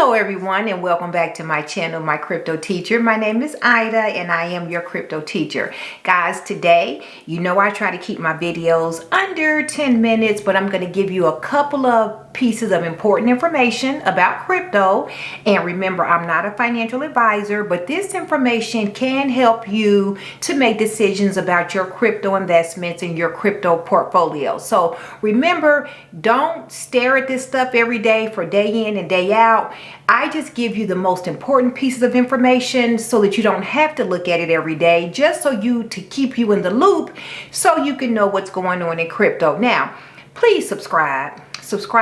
Hello everyone, and welcome back to my channel, My Crypto Teacher. My name is Ida and I am your crypto teacher. Guys, today, you know I try to keep my videos under 10 minutes, but I'm going to give you a couple of pieces of important information about crypto. And remember, I'm not a financial advisor, but this information can help you to make decisions about your crypto investments and your crypto portfolio. So remember, don't stare at this stuff every day for day in and day out. I just give you the most important pieces of information so that you don't have to look at it every day, just to keep you in the loop so you can know what's going on in crypto. Now, please subscribe. Click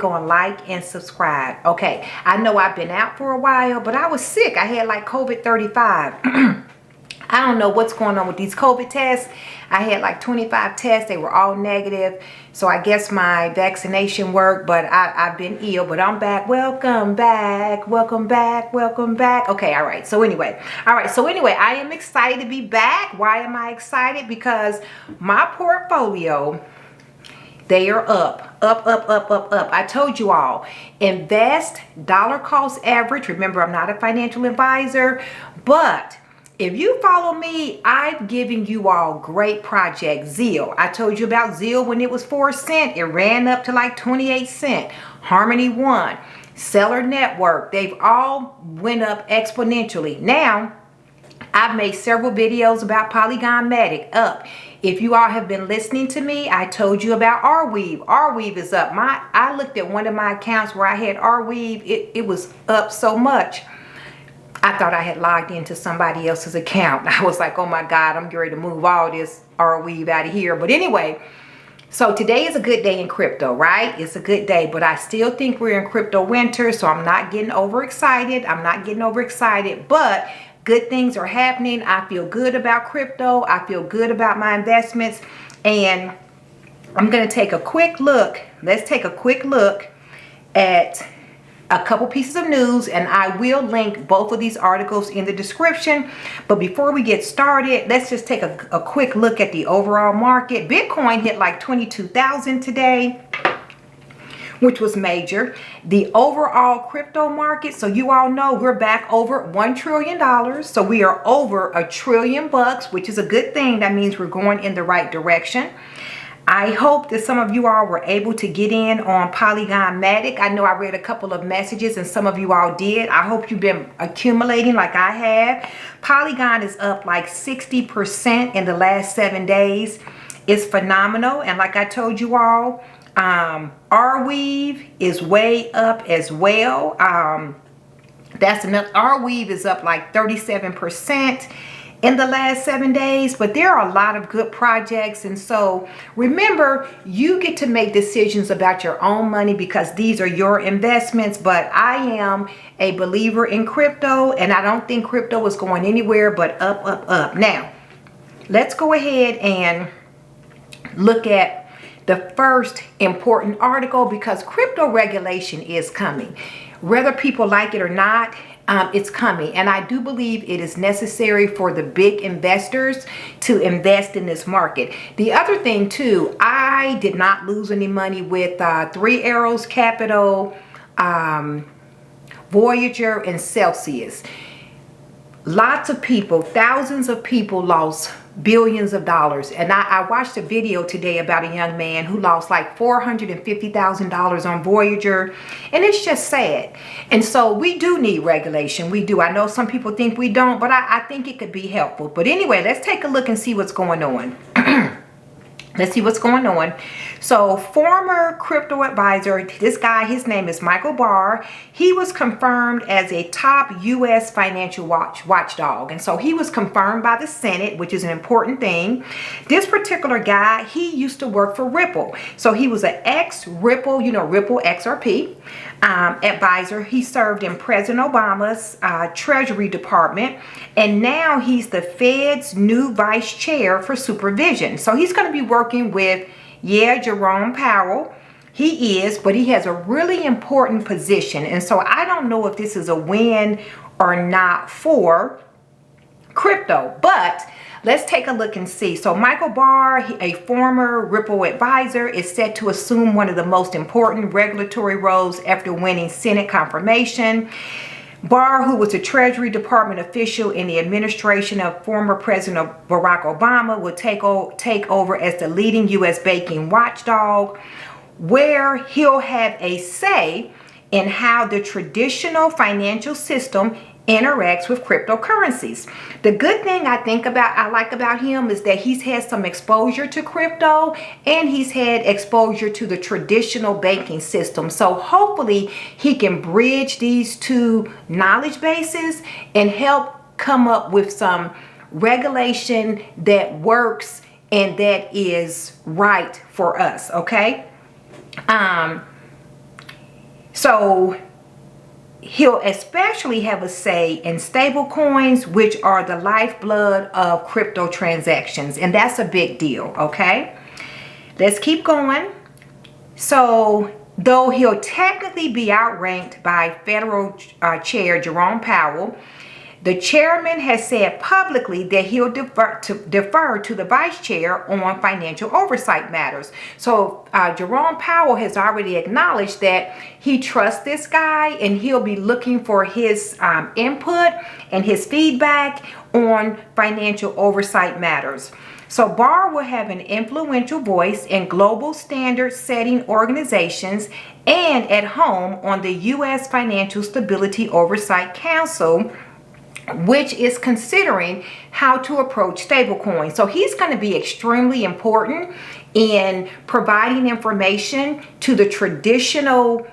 on like and subscribe. Okay, I know I've been out for a while, but I was sick. I had like COVID 35. I don't know what's going on with these COVID tests. I had like 25 tests. They were all negative. So I guess my vaccination worked, but I've been ill, but I'm back. Welcome back. Okay, all right. So anyway, I am excited to be back. Why am I excited? Because my portfolio, they are up. I told you all, invest dollar cost average. Remember, I'm not a financial advisor, but if you follow me, I'm giving you all great projects. Zeal. I told you about Zeal when it was 4 cents. It ran up to like 28 cents. Harmony One, Seller Network, they've all went up exponentially. Now, I've made several videos about Polygon Matic up. If you all have been listening to me, I told you about Arweave. Arweave is up. I looked at one of my accounts where I had Arweave. It was up so much. I thought I had logged into somebody else's account. I was like, oh my God, I'm ready to move all this Arweave out of here. But anyway, so today is a good day in crypto, right? It's a good day, but I still think we're in crypto winter, so I'm not getting overexcited. But good things are happening. I feel good about crypto. I feel good about my investments. And I'm going to take a quick look. Let's take a quick look at a couple pieces of news, and I will link both of these articles in the description. But before we get started, let's just take a quick look at the overall market. Bitcoin hit like 22,000 today, which was major. The overall crypto market, so you all know we're back over $1 trillion. So we are over $1 trillion bucks, which is a good thing. That means we're going in the right direction. I hope that some of you all were able to get in on Polygon Matic. I know I read a couple of messages and some of you all did. I hope you've been accumulating like I have. Polygon is up like 60% in the last 7 days. It's phenomenal. And like I told you all, Arweave is way up as well. That's enough. Arweave is up like 37% in the last 7 days, but there are a lot of good projects. And so remember, you get to make decisions about your own money because these are your investments. But I am a believer in crypto, and I don't think crypto is going anywhere but up. Now, let's go ahead and look at the first important article, because crypto regulation is coming. Whether people like it or not, it's coming. And I do believe it is necessary for the big investors to invest in this market. The other thing too, I did not lose any money with Three Arrows Capital, Voyager, and Celsius. Lots of people, thousands of people lost billions of dollars. And I watched a video today about a young man who lost like $450,000 on Voyager. And it's just sad. And so we do need regulation. We do. I know some people think we don't, but I think it could be helpful. But anyway, let's take a look and see what's going on. Let's see what's going on. So former crypto advisor, this guy, his name is Michael Barr. He was confirmed as a top U.S. financial watchdog. And so he was confirmed by the Senate, which is an important thing. This particular guy, he used to work for Ripple. So he was an ex-Ripple, Ripple XRP advisor. He served in President Obama's Treasury Department. And now he's the Fed's new vice chair for supervision. So he's going to be working with Jerome Powell. He is, but he has a really important position. And so I don't know if this is a win or not for crypto, but let's take a look and see. So Michael Barr, a former Ripple advisor, is set to assume one of the most important regulatory roles after winning Senate confirmation. Barr, who was a Treasury Department official in the administration of former President Barack Obama, will take over as the leading U.S. banking watchdog, where he'll have a say in how the traditional financial system interacts with cryptocurrencies. The good thing I like about him is that he's had some exposure to crypto and he's had exposure to the traditional banking system. So hopefully he can bridge these two knowledge bases and help come up with some regulation that works and that is right for us, okay? So he'll especially have a say in stable coins, which are the lifeblood of crypto transactions. And that's a big deal, okay? Let's keep going. So though he'll technically be outranked by federal chair Jerome Powell, the chairman has said publicly that he'll defer to the vice chair on financial oversight matters. So Jerome Powell has already acknowledged that he trusts this guy and he'll be looking for his input and his feedback on financial oversight matters. So Barr will have an influential voice in global standard setting organizations and at home on the U.S. Financial Stability Oversight Council, which is considering how to approach stablecoins. So he's going to be extremely important in providing information to the traditional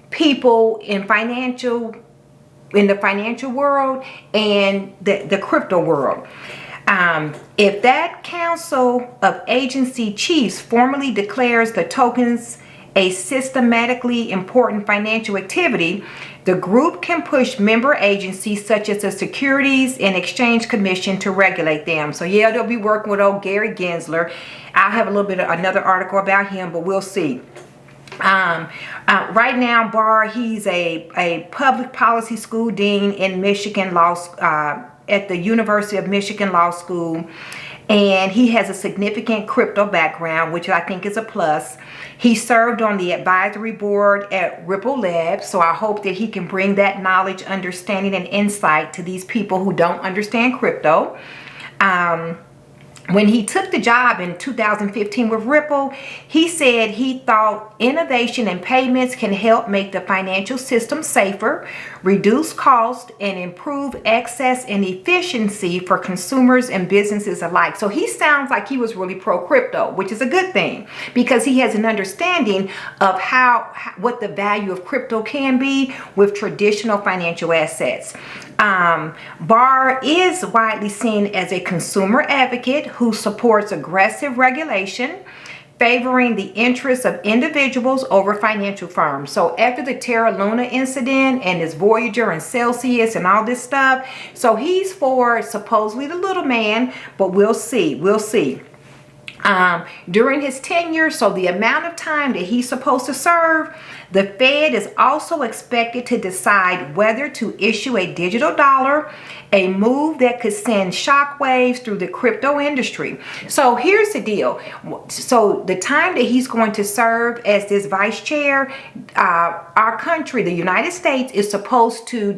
people in the financial world and the crypto world. If that council of agency chiefs formally declares the tokens a systematically important financial activity, the group can push member agencies such as the Securities and Exchange Commission to regulate them. So yeah, they'll be working with old Gary Gensler. I'll have a little bit of another article about him, but we'll see. Right now, Barr, he's a public policy school dean in Michigan at the University of Michigan Law School. And he has a significant crypto background, which I think is a plus. He served on the advisory board at Ripple Labs, so I hope that he can bring that knowledge, understanding, and insight to these people who don't understand crypto. When he took the job in 2015 with Ripple, he said he thought innovation in payments can help make the financial system safer, reduce cost, and improve access and efficiency for consumers and businesses alike. So he sounds like he was really pro-crypto, which is a good thing because he has an understanding of what the value of crypto can be with traditional financial assets. Barr is widely seen as a consumer advocate who supports aggressive regulation, favoring the interests of individuals over financial firms. So after the Terra Luna incident and this Voyager and Celsius and all this stuff, so he's for supposedly the little man, but we'll see. During his tenure, so the amount of time that he's supposed to serve, the Fed is also expected to decide whether to issue a digital dollar, a move that could send shockwaves through the crypto industry. So here's the deal. So the time that he's going to serve as this vice chair, our country, the United States, is supposed to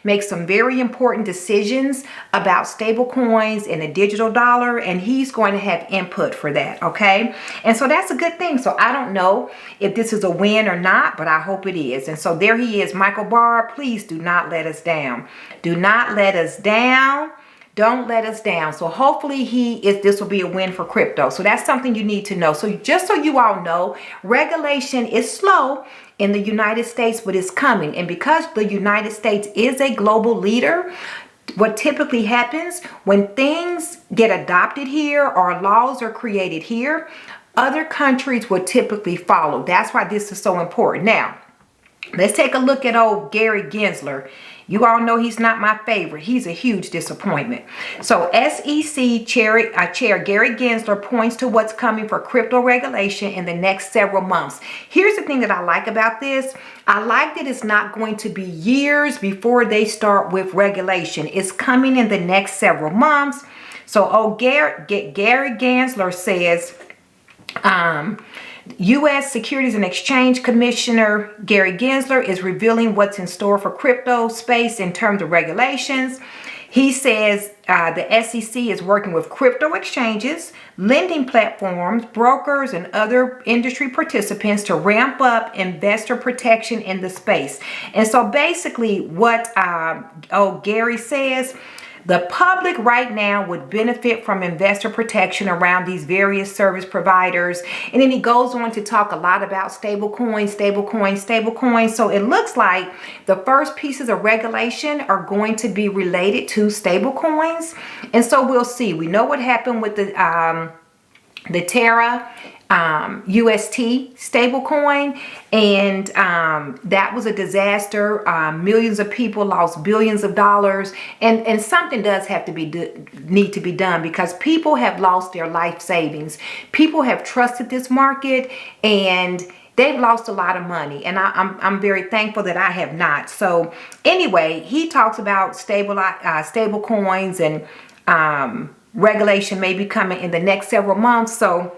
make some very important decisions about stable coins and a digital dollar, and he's going to have input for that, okay? And so that's a good thing. So I don't know if this is a win or not, but I hope it is. And so there he is, Michael Barr. Please do not let us down. Do not let us down. Don't let us down. So hopefully this will be a win for crypto. So that's something you need to know. So just so you all know, regulation is slow in the United States, but it's coming. And because the United States is a global leader, what typically happens when things get adopted here or laws are created here, other countries will typically follow. That's why this is so important. Now, let's take a look at old Gary Ginsler. You all know he's not my favorite. He's a huge disappointment. So SEC Chair Gary Gensler points to what's coming for crypto regulation in the next several months. Here's the thing that I like about this. I like that it's not going to be years before they start with regulation. It's coming in the next several months. So, Gary Gensler says, U.S. Securities and Exchange Commissioner Gary Gensler is revealing what's in store for crypto space in terms of regulations. He says the SEC is working with crypto exchanges, lending platforms, brokers, and other industry participants to ramp up investor protection in the space. And so basically what Gary says, the public right now would benefit from investor protection around these various service providers. And then he goes on to talk a lot about stablecoins. So it looks like the first pieces of regulation are going to be related to stablecoins. And so we'll see. We know what happened with the Terra UST stablecoin, and that was a disaster. Millions of people lost billions of dollars, and something does have to need to be done, because people have lost their life savings. People have trusted this market, and they've lost a lot of money, and I'm very thankful that I have not. So anyway, he talks about stable coins, and regulation may be coming in the next several months. So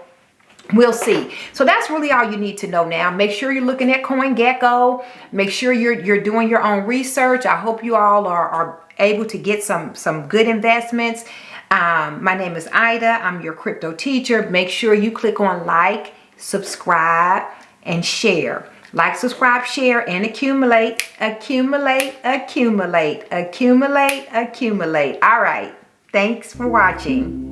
we'll see. So that's really all you need to know now. Make sure you're looking at CoinGecko. Make sure you're doing your own research. I hope you all are able to get some good investments. My name is Ida. I'm your crypto teacher. Make sure you click on like, subscribe, and share. Like, subscribe, share, and accumulate. Accumulate. All right. Thanks for watching.